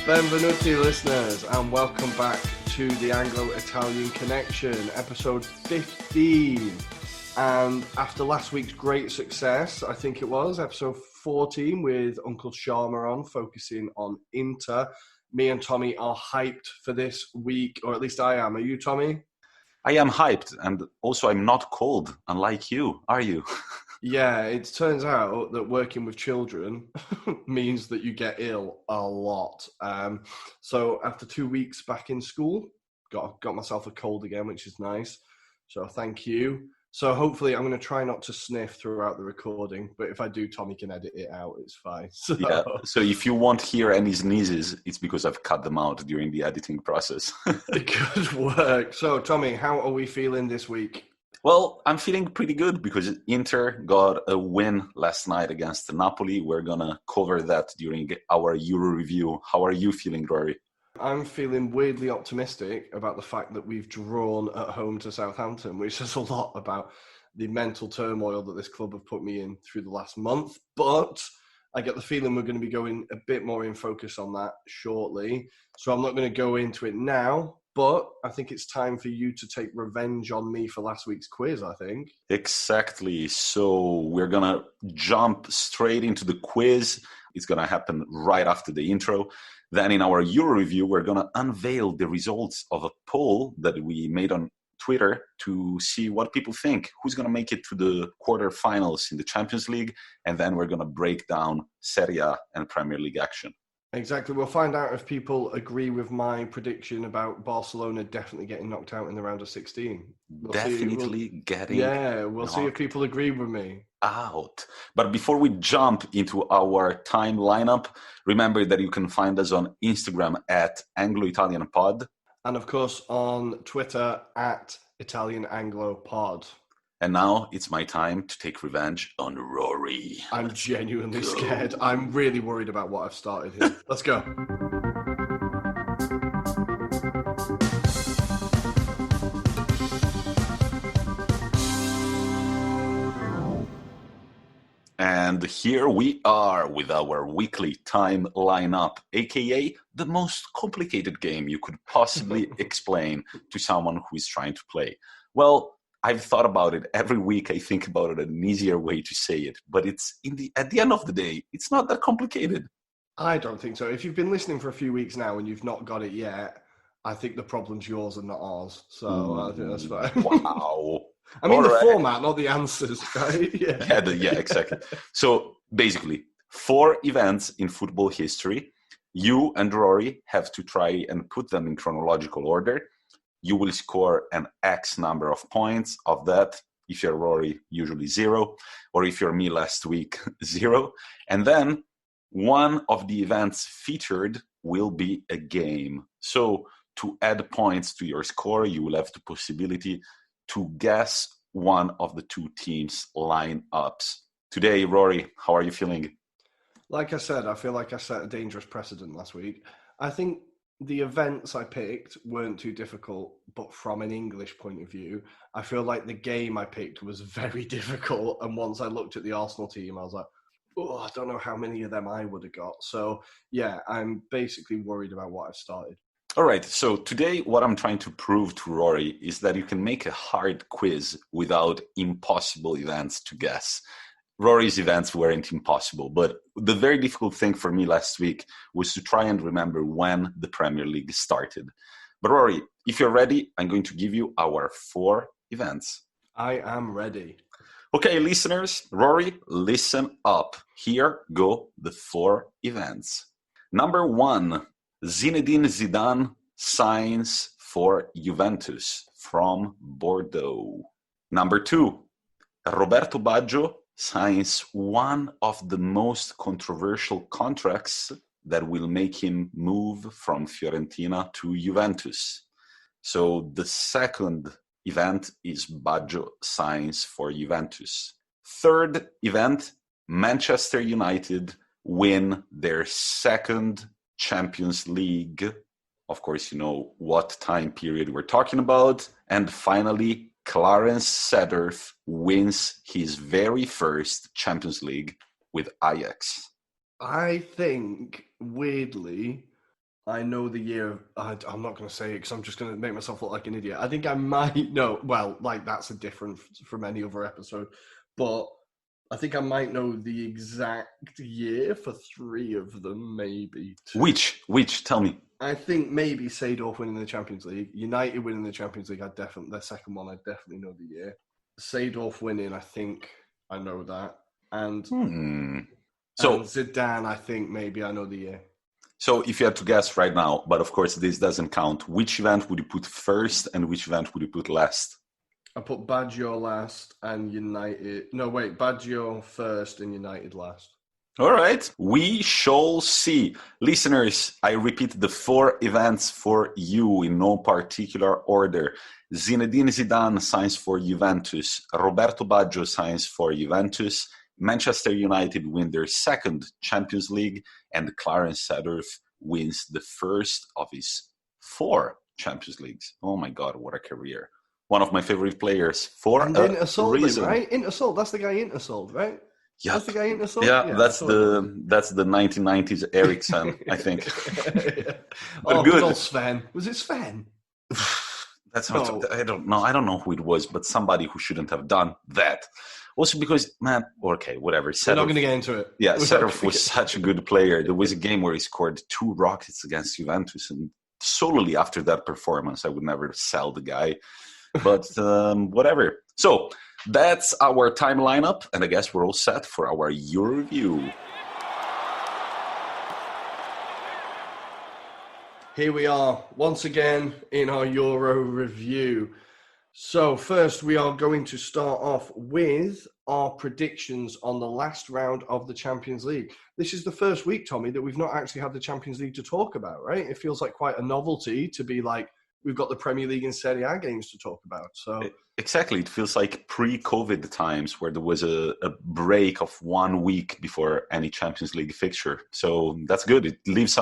Benvenuti listeners, and welcome back to the Anglo-Italian Connection, episode 15. And after last week's great success, I think it was, episode 14 with Uncle Sharma on, focusing on Inter, me and Tommy are hyped for this week, or at least I am. Are you, Tommy? I am hyped, and also I'm not cold, unlike you, are you? Yeah, it turns out that working with children means that you get ill a lot. So after 2 weeks back in school, got myself a cold again, which is nice. So thank you. So hopefully I'm going to try not to sniff throughout the recording, but if I do, Tommy can edit it out. It's fine. So if you won't hear any sneezes, it's because I've cut them out during the editing process. Good work. So Tommy, how are we feeling this week? Well, I'm feeling pretty good because Inter got a win last night against Napoli. We're going to cover that during our Euro review. How are you feeling, Rory? I'm feeling weirdly optimistic about the fact that we've drawn at home to Southampton, which says a lot about the mental turmoil that this club have put me in through the last month. But I get the feeling we're going to be going a bit more in focus on that shortly. So I'm not going to go into it now. But I think it's time for you to take revenge on me for last week's quiz, I think. Exactly. So we're going to jump straight into the quiz. It's going to happen right after the intro. Then in our Euro review, we're going to unveil the results of a poll that we made on Twitter to see what people think. Who's going to make it to the quarterfinals in the Champions League? And then we're going to break down Serie A and Premier League action. Exactly. We'll find out if people agree with my prediction about Barcelona definitely getting knocked out in the round of 16. We'll see if people agree with me. Out. But before we jump into our time lineup, remember that you can find us on Instagram at Anglo-Italian Pod. And of course on Twitter at Italian Anglo Pod. And now it's my time to take revenge on Rory. I'm genuinely scared. I'm really worried about what I've started here. Let's go. And here we are with our weekly time lineup, aka the most complicated game you could possibly explain to someone who is trying to play. Well, I've thought about it. Every week I think about it, an easier way to say it. But at the end of the day, it's not that complicated. I don't think so. If you've been listening for a few weeks now and you've not got it yet, I think the problem's yours and not ours. So I think that's fine. Wow. I mean, the format, not the answers, right? Yeah, exactly. So basically, 4 events in football history. You and Rory have to try and put them in chronological order. You will score an X number of points of that. If you're Rory, usually 0. Or if you're me last week, 0. And then one of the events featured will be a game. So to add points to your score, you will have the possibility to guess one of the 2 teams' lineups. Today, Rory, how are you feeling? Like I said, I feel like I set a dangerous precedent last week. I think the events I picked weren't too difficult, but from an English point of view, I feel like the game I picked was very difficult. And once I looked at the Arsenal team, I was like, oh, I don't know how many of them I would have got. So, yeah, I'm basically worried about what I've started. All right, so today what I'm trying to prove to Rory is that you can make a hard quiz without impossible events to guess. Rory's events weren't impossible, but the very difficult thing for me last week was to try and remember when the Premier League started. But Rory, if you're ready, I'm going to give you our 4 events. I am ready. Okay, listeners, Rory, listen up. Here go the 4 events. Number 1, Zinedine Zidane signs for Juventus from Bordeaux. Number 2, Roberto Baggio signs one of the most controversial contracts that will make him move from Fiorentina to Juventus. So the second event is Baggio signs for Juventus. Third event, Manchester United win their second Champions League. Of course, you know what time period we're talking about. And finally, Clarence Seedorf wins his very first Champions League with Ajax. I think, weirdly, I know the year. I'm not going to say it because I'm just going to make myself look like an idiot. I think I might know. Well, like that's a different from any other episode, but I think I might know the exact year for 3 of them, maybe 2. Which? Tell me. I think maybe Seedorf winning the Champions League, United winning the Champions League. Their second one. I definitely know the year. Seedorf winning, I think I know that, and So Zidane, I think maybe I know the year. So if you had to guess right now, but of course this doesn't count, which event would you put first and which event would you put last? I put Baggio last and United. No, wait, Baggio first and United last. All right, we shall see. Listeners, I repeat the 4 events for you in no particular order. Zinedine Zidane signs for Juventus. Roberto Baggio signs for Juventus. Manchester United win their second Champions League, and Clarence Seedorf wins the first of his 4 Champions Leagues. Oh my God, what a career. One of my favorite players for and a Intersold reason. Them, right? Intersold, that's the guy Intersold, right? Yeah, that's the guy Intersold. Yeah, that's the 1990s Ericsson, I think. But good old Sven. Was it Sven? That's not. I don't know. I don't know who it was, but somebody who shouldn't have done that. Also because, man, okay, whatever. We're not going to get into it. Yeah, Seedorf was such a good player. There was a game where he scored 2 rockets against Juventus, and solely after that performance, I would never sell the guy. But whatever. So that's our time lineup, and I guess we're all set for our Euro review. Here we are, once again, in our Euro review. So first, we are going to start off with our predictions on the last round of the Champions League. This is the first week, Tommy, that we've not actually had the Champions League to talk about, right? It feels like quite a novelty to be like, we've got the Premier League and Serie A games to talk about. So exactly, it feels like pre-COVID times where there was a break of 1 week before any Champions League fixture. So that's good. It leaves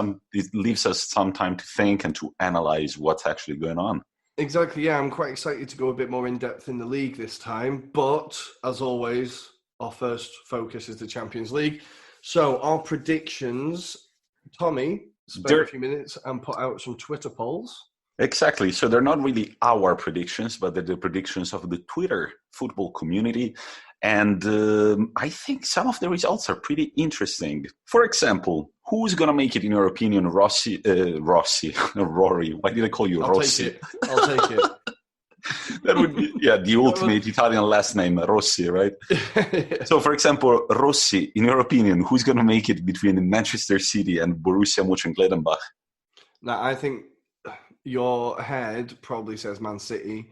us some time to think and to analyze what's actually going on. Exactly, yeah. I'm quite excited to go a bit more in depth in the league this time. But as always, our first focus is the Champions League. So our predictions, Tommy, spend a few minutes and put out some Twitter polls. Exactly. So they're not really our predictions, but they're the predictions of the Twitter football community. And I think some of the results are pretty interesting. For example, who's going to make it in your opinion, Rory? Why did I call you Rossi? I'll take it. That would be, the ultimate Italian last name, Rossi, right? So, for example, Rossi, in your opinion, who's going to make it between Manchester City and Borussia Mönchengladbach? Now, I think your head probably says Man City,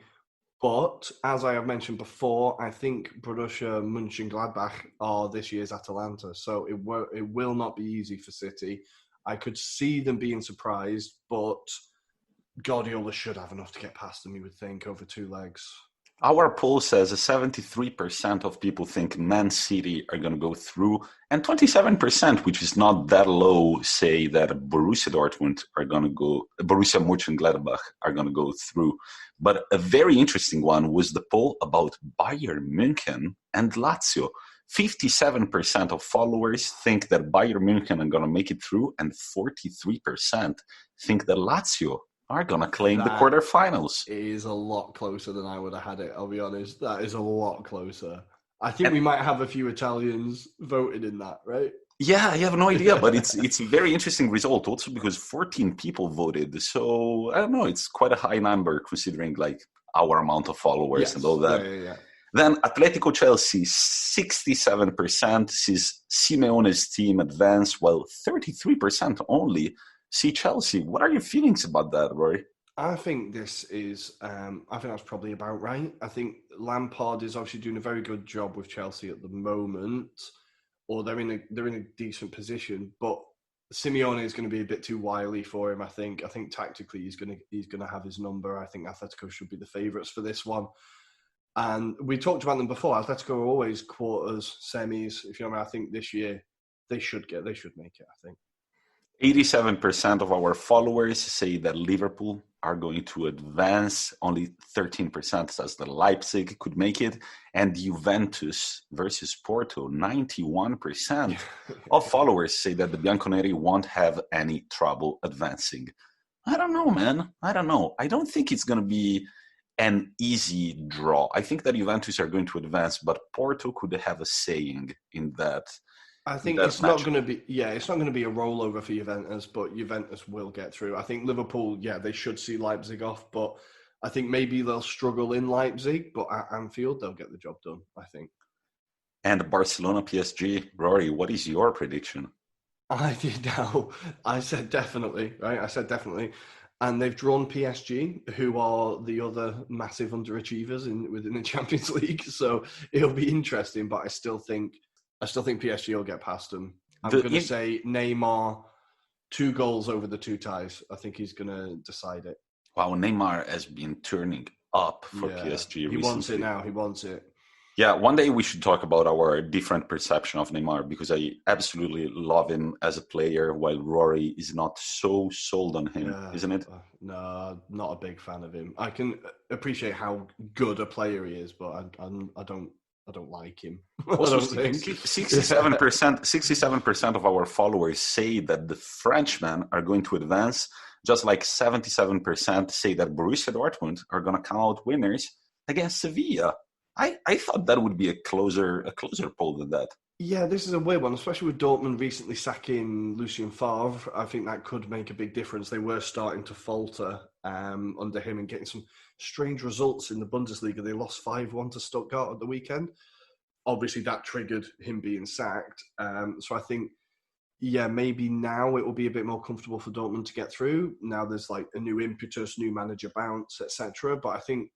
but as I have mentioned before, I think Borussia Mönchengladbach are this year's Atalanta, so it will not be easy for City. I could see them being surprised, but Guardiola should have enough to get past them, you would think, over 2 legs. Our poll says 73% of people think Man City are going to go through, and 27%, which is not that low, say that Borussia Mönchengladbach are going to go through. But a very interesting one was the poll about Bayern München and Lazio. 57% of followers think that Bayern München are going to make it through, and 43% think that Lazio are going to claim the quarterfinals. It is a lot closer than I would have had it, I'll be honest. That is a lot closer. I think we might have a few Italians voted in that, right? Yeah, I have no idea, but it's a very interesting result also because 14 people voted. So, I don't know, it's quite a high number considering like our amount of followers and all that. Yeah. Then Atletico Chelsea, 67% sees Simeone's team advance, while 33% only see Chelsea. What are your feelings about that, Rory? I think this is, I think that's probably about right. I think Lampard is obviously doing a very good job with Chelsea at the moment, or they're in a decent position. But Simeone is going to be a bit too wily for him. I think tactically he's going to have his number. I think Atletico should be the favourites for this one. And we talked about them before. Atletico are always quarters, semis. If you know what I mean, I think this year they should make it. I think. 87% of our followers say that Liverpool are going to advance. Only 13% says that Leipzig could make it. And Juventus versus Porto, 91% of followers say that the Bianconeri won't have any trouble advancing. I don't know, man. I don't know. I don't think it's going to be an easy draw. I think that Juventus are going to advance, but Porto could have a saying in that. I think it's not going to be, it's not going to be a rollover for Juventus, but Juventus will get through. I think Liverpool, they should see Leipzig off, but I think maybe they'll struggle in Leipzig, but at Anfield, they'll get the job done, I think. And Barcelona, PSG, Rory, what is your prediction? I did now. I said definitely, right? I said definitely. And they've drawn PSG, who are the other massive underachievers within the Champions League. So it'll be interesting, but I still think PSG will get past them. I'm going to say Neymar, 2 goals over the 2 ties. I think he's going to decide it. Wow, Neymar has been turning up for PSG recently. He wants it now. He wants it. Yeah, one day we should talk about our different perception of Neymar, because I absolutely love him as a player, while Rory is not so sold on him, isn't it? No, not a big fan of him. I can appreciate how good a player he is, but I don't like him. Also, 67% of our followers say that the Frenchmen are going to advance, just like 77% say that Borussia Dortmund are going to come out winners against Sevilla. I thought that would be a closer poll than that. Yeah, this is a weird one, especially with Dortmund recently sacking Lucien Favre. I think that could make a big difference. They were starting to falter under him and getting some strange results in the Bundesliga. They lost 5-1 to Stuttgart at the weekend. Obviously, that triggered him being sacked. So I think, maybe now it will be a bit more comfortable for Dortmund to get through. Now there's like a new impetus, new manager bounce, etc. But I think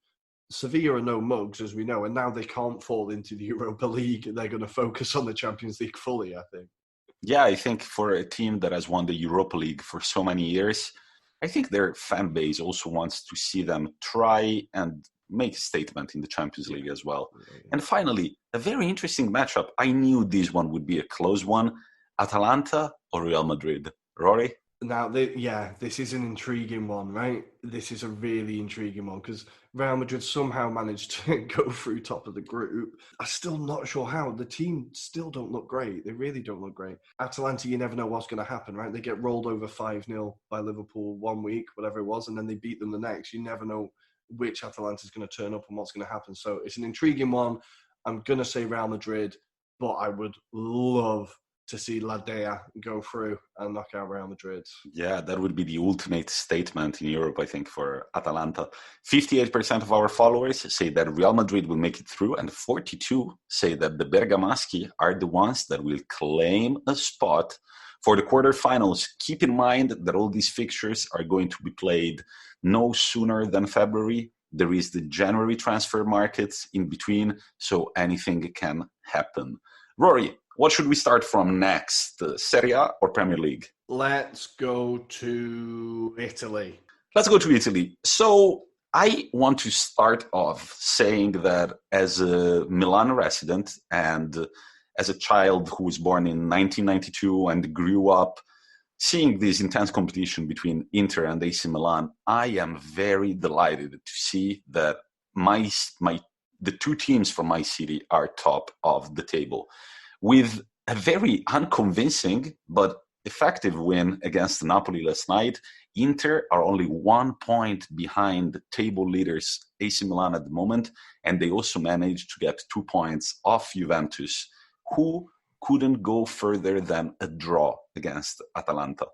Sevilla are no mugs, as we know, and now they can't fall into the Europa League. They're going to focus on the Champions League fully, I think. Yeah, I think for a team that has won the Europa League for so many years, I think their fan base also wants to see them try and make a statement in the Champions League as well. Yeah. And finally, a very interesting matchup. I knew this one would be a close one. Atalanta or Real Madrid? Rory? Now, this is an intriguing one, right? This is a really intriguing one because Real Madrid somehow managed to go through top of the group. I'm still not sure how. The team still don't look great. They really don't look great. Atalanta, you never know what's going to happen, right? They get rolled over 5-0 by Liverpool one week, whatever it was, and then they beat them the next. You never know which Atalanta is going to turn up and what's going to happen. So it's an intriguing one. I'm going to say Real Madrid, but I would love to see La Dea go through and knock out Real Madrid. Yeah, that would be the ultimate statement in Europe, I think, for Atalanta. 58% of our followers say that Real Madrid will make it through, and 42% say that the Bergamaschi are the ones that will claim a spot for the quarterfinals. Keep in mind that all these fixtures are going to be played no sooner than February. There is the January transfer markets in between, so anything can happen. Rory, what should we start from next? Serie A or Premier League? Let's go to Italy. Let's go to Italy. So I want to start off saying that as a Milan resident and as a child who was born in 1992 and grew up seeing this intense competition between Inter and AC Milan, I am very delighted to see that the two teams from my city are top of the table. With a very unconvincing but effective win against Napoli last night, Inter are only 1 point behind table leaders AC Milan at the moment, and they also managed to get 2 points off Juventus, who couldn't go further than a draw against Atalanta.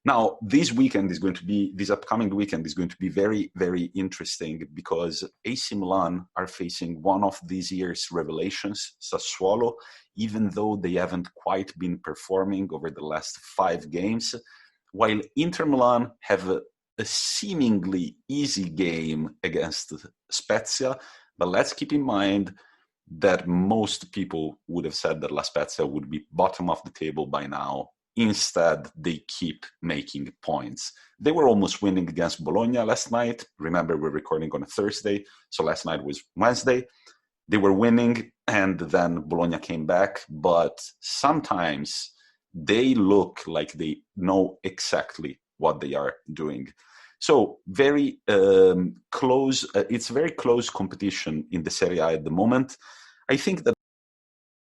Now, this upcoming weekend is going to be very, very interesting because AC Milan are facing one of this year's revelations, Sassuolo, even though they haven't quite been performing over the last 5 games, while Inter Milan have a seemingly easy game against Spezia. But let's keep in mind that most people would have said that La Spezia would be bottom of the table by now. Instead, they keep making points. They were almost winning against Bologna last night. Remember, we're recording on a Thursday, so last night was Wednesday. They were winning, and then Bologna came back. But sometimes they look like they know exactly what they are doing. So very close. It's very close competition in the Serie A at the moment. I think that